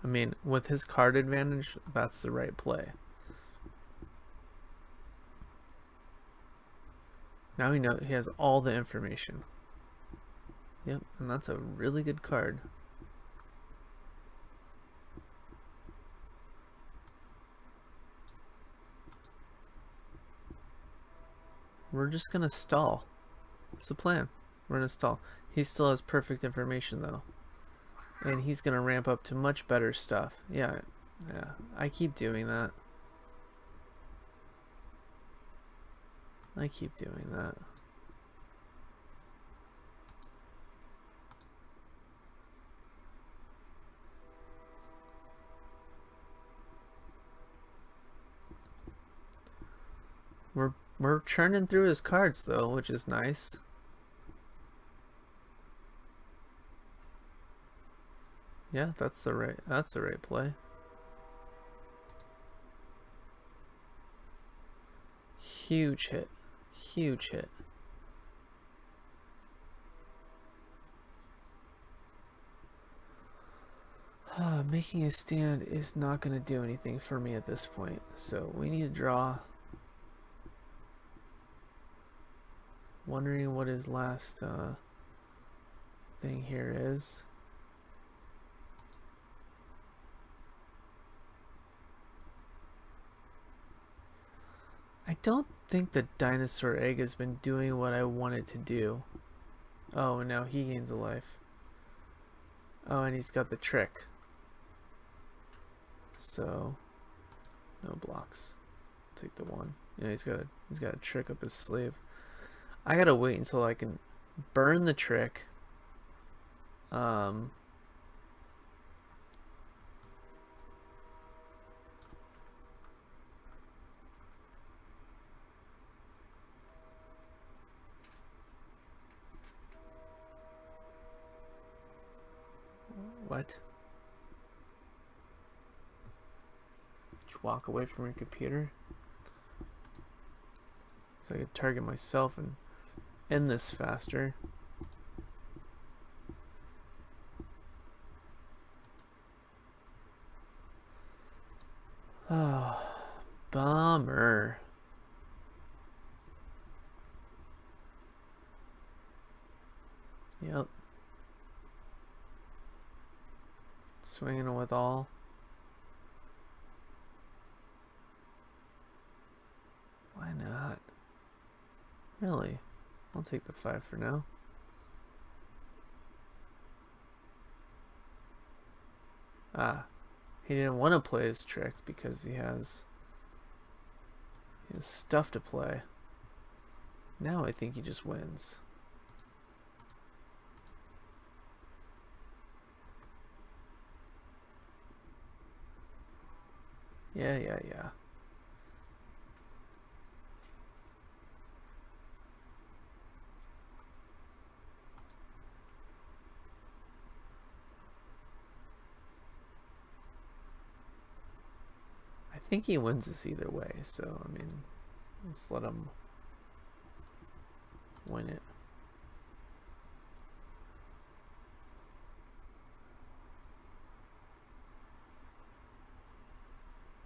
I mean, with his card advantage, that's the right play. Now he has all the information. Yep, and that's a really good card. We're just gonna stall. What's the plan? We're gonna stall. He still has perfect information though. And he's gonna ramp up to much better stuff. Yeah, I keep doing that. I keep doing that. We're churning through his cards though, which is nice. Yeah, that's the right play. Huge hit. Huge hit. Making a stand is not going to do anything for me at this point, so we need to draw. Wondering what his last thing here is. I don't think the dinosaur egg has been doing what I want it to do. Oh, and now he gains a life. Oh, and he's got the trick. So, no blocks. Take the one. Yeah, he's got a trick up his sleeve. I gotta wait until I can burn the trick. What? Just walk away from your computer so I can target myself and end this faster. Oh, bummer. Yep. Swinging with all. Why not? Really? I'll take the 5 for now. Ah, he didn't want to play his trick because he has stuff to play. Now I think he just wins. Yeah. I think he wins this either way, so I mean, let's let him win it.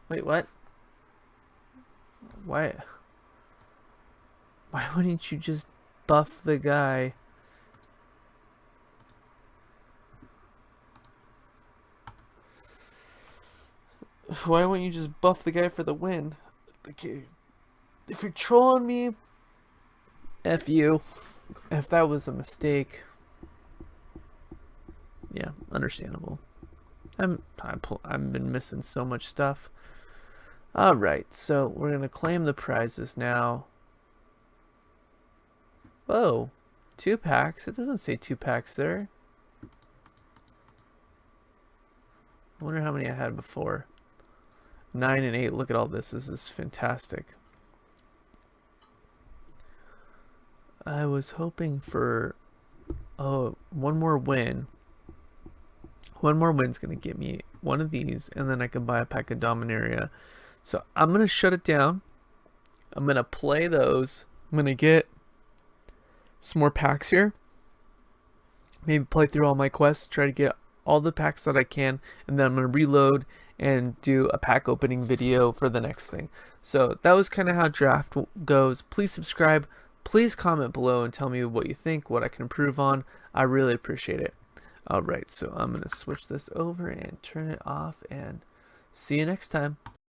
Wait, what? Why wouldn't you just buff the guy? Why wouldn't you just buff the guy for the win? Okay, if you're trolling me, F you. If that was a mistake, yeah, understandable. I've been missing so much stuff. All right, so we're gonna claim the prizes now. Whoa, 2 packs. It doesn't say 2 packs there. I wonder how many I had before. 9 and 8. Look at all this. This is fantastic. I was hoping for one more win. One more win's gonna get me one of these, and then I can buy a pack of Dominaria. So I'm gonna shut it down. I'm gonna play those. I'm gonna get some more packs here. Maybe play through all my quests, try to get all the packs that I can, and then I'm gonna reload and do a pack opening video for the next thing. So that was kind of how draft goes. Please subscribe. Please comment below and tell me what you think, what I can improve on. I really appreciate it. Alright, so I'm going to switch this over and turn it off, and see you next time.